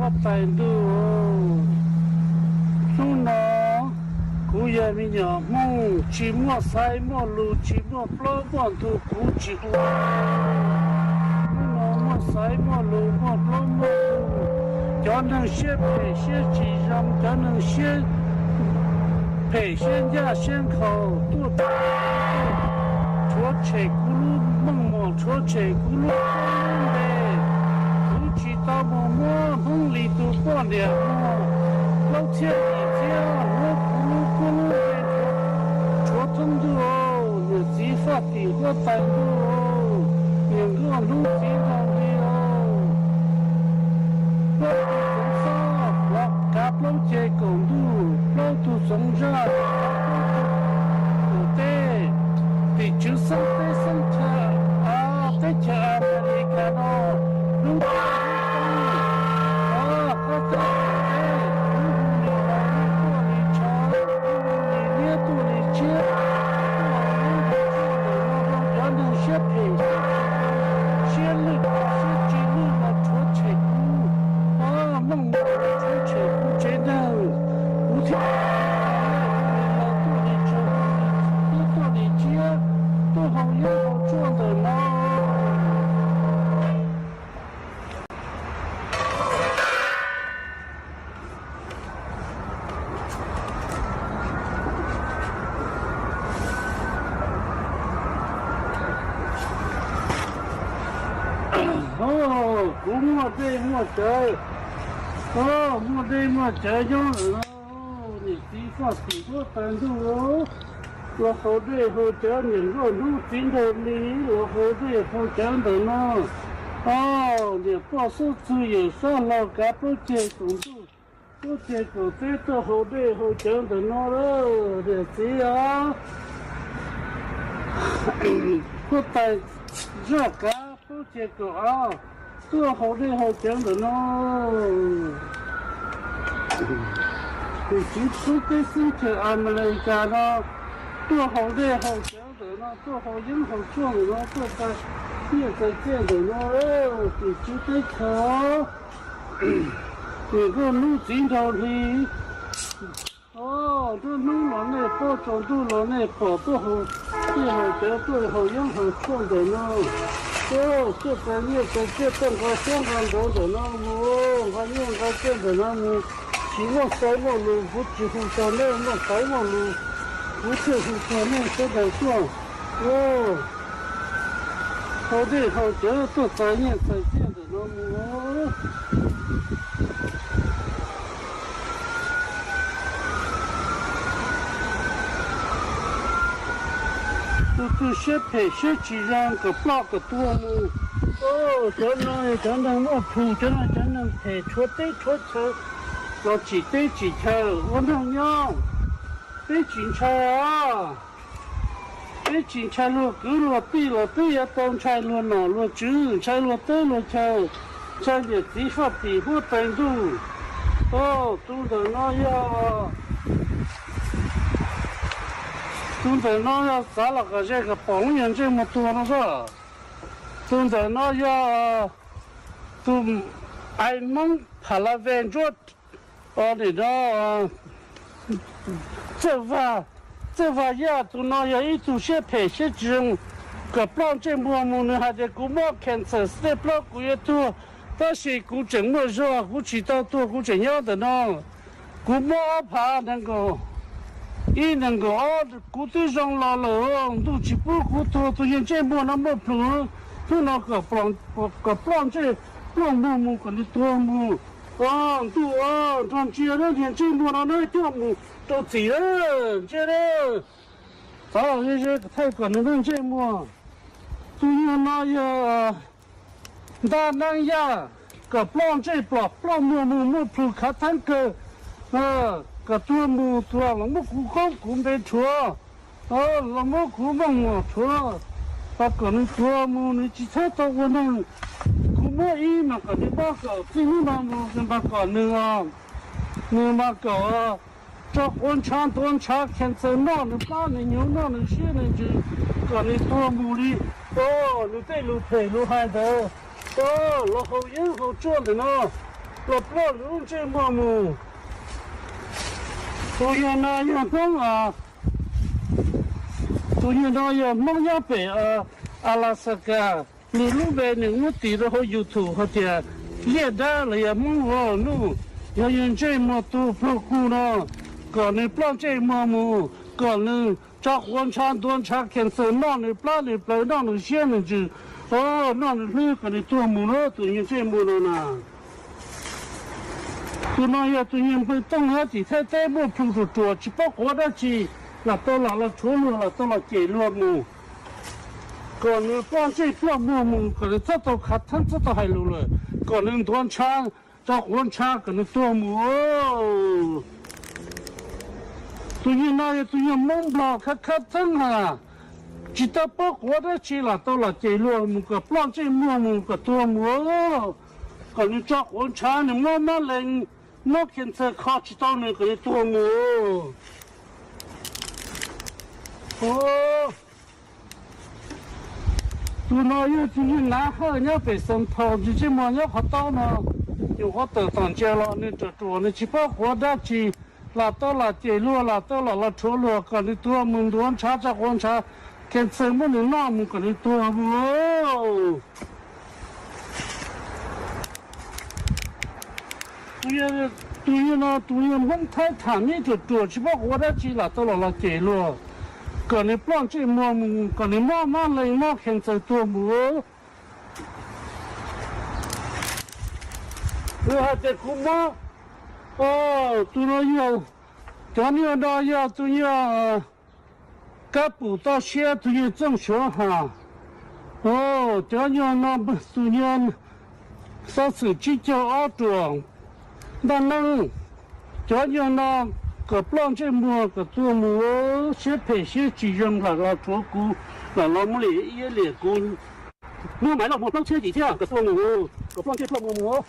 có tài đủ lúc nó cú giờ mình nhỏ mong chỉ mua sai mua lù chỉ mua plo bọn thu cú chỉ lúc nó mua sai mua lù mua plo mua cho nên xe phải xe chỉ rằng cho nên xe phải xe ra xe khẩu tu chúa trẻ cú lúc mong mong chúa trẻ cú lúc về cú chỉ tao mua mong lì tu bọn đẹp mua lâu chết đi theo lúc cú lúc về chúa thân đồ nhiều gì phát thì có tài đồ nhiều cái lúc gì đâu đi cáp lâu chơi cùng tu lâu tu sống ra tê thì chữ sống tê sống chờ tê chờ Americano lúc có tê cũng mua đây mua trời mua đây mua trời cho thì tí phát thì có tiền đâu lo hồ đây hồ trời những cái lúc tiền đồng đi lo hồ đây hồ trời đó nó để bao số tiền sao lo cả bao tiền cũng đủ bao tiền cũng thế đó hồ đây hồ trời đó nó đó để gì có tiền ra cả bao tiền cũng tôi hậu đây hậu chẳng được nó thì chỉ số cái sự kiện America nó tôi hậu đây hậu chẳng được nó tôi hậu những hậu chuông nó tôi phải hiện tại见được nó thì chỉ cái khó thì cái lúc chính đầu thì tôi lúc nó này bỏ trong tôi nó này bỏ tôi hậu chẳng tôi hậu những hậu chuông được nó这个月这整个香港岛的那么，还有个建的那么，希望三万路不几乎到那3万路，不几乎到那这个算，好的好的，这3年才建的那么。都些配些几样个8个多么？真能我铺，真能配出对出车，我几对几车，我能要对警车啊，对警车路给落地了，对呀，当车路哪路主，车路对路车，车也地方地方登录，都得那样。东北那要咋了个这个保养这么多了是？东北那要都挨蒙爬了完着，你那这话呀，都那要一组些配些种，个不然这么呢还得古毛看测试不然古也多，但是古怎么说，古知道多古怎样的呢？古毛爬那个。一能够骨头上拉了，都起不骨头，都现在不那么平，都那个不这木可能多木，咱接着现在不那多木都挤了，接着，这些太可能能这么，都要那呀，那呀，个这木平看tan个，个多木多，那么古没错，那么古没错，可能多木你其他都可能，古没一嘛个你把个最后那木跟把个你把个这温差端差看在哪里把你牛哪里些人就个你多木里，路对路配路还得，然后以后做的呢。là bao luôn trên mùa mù tôi nói không à tôi nói mong nhớ về Alaska người lúc về những lúc tí đó họ YouTube họ thì hiện đã là mong họ nu giờ những trên mùa tu pro cu nó còn những bao trên mùa mù còn những cho quan trang tuần trang kiến thức nó những plan những plan nó những xem những chữ nó những thứ cái những tua mù nó tụi những trên mù nó nè tụi nó giờ tụi những phải tông hết chỉ thấy thấy mua phụ thuộc chuột chỉ bao quát đó chỉ là tôi là chúa luôn là tôi là chỉ luôn mù còn những quan trên plan mù còn những tất cả khát thân tất cả hay luôn rồi còn những tuần trang cho quan trang còn những tua mù tụi những nói tụi những mông bò khát thân à chỉ ta bao quát đó chỉ là tôi là chỉ luôn mù cái plan trên mù cái tua mù còn những cho quan trang những món nó lên nó kiến thức khó chỉ tao nữa cái tua mù tụi nó yêu tụi nó nã hơi nhá phải sân thầu chỉ mà nhá họ tao nó nhiều họ tự tận chơi lo nên tụi nó chỉ bao quát đó chỉ là tao là chỉ luôn là tao là chúa luôn còn những tua mù tuần cha cha quan cha kiến thức mà những nam còn những tua mù tụi nó không thấy thằng ấy tụi chỉ bao quát đó chỉ là tao là chỉ luôn còn những plan trên mùa mù còn những mò lên mò kiến thức tua mù rồi để cũng mò tụi nó yêu cho nên đó yêu tụi nó các bộ tao xe tụi nó trong số ha cho nên nó tụi nó sao sự chỉ cho ở trường đàn năng cho nên nó cái plan trên mùa cái tua mù sẽ phải sẽ chỉ dùng là chúa cũ là nó mới lấy ý lấy cũ nhưng mà nó một plan chơi gì thế cái tua mù cái plan trên mùa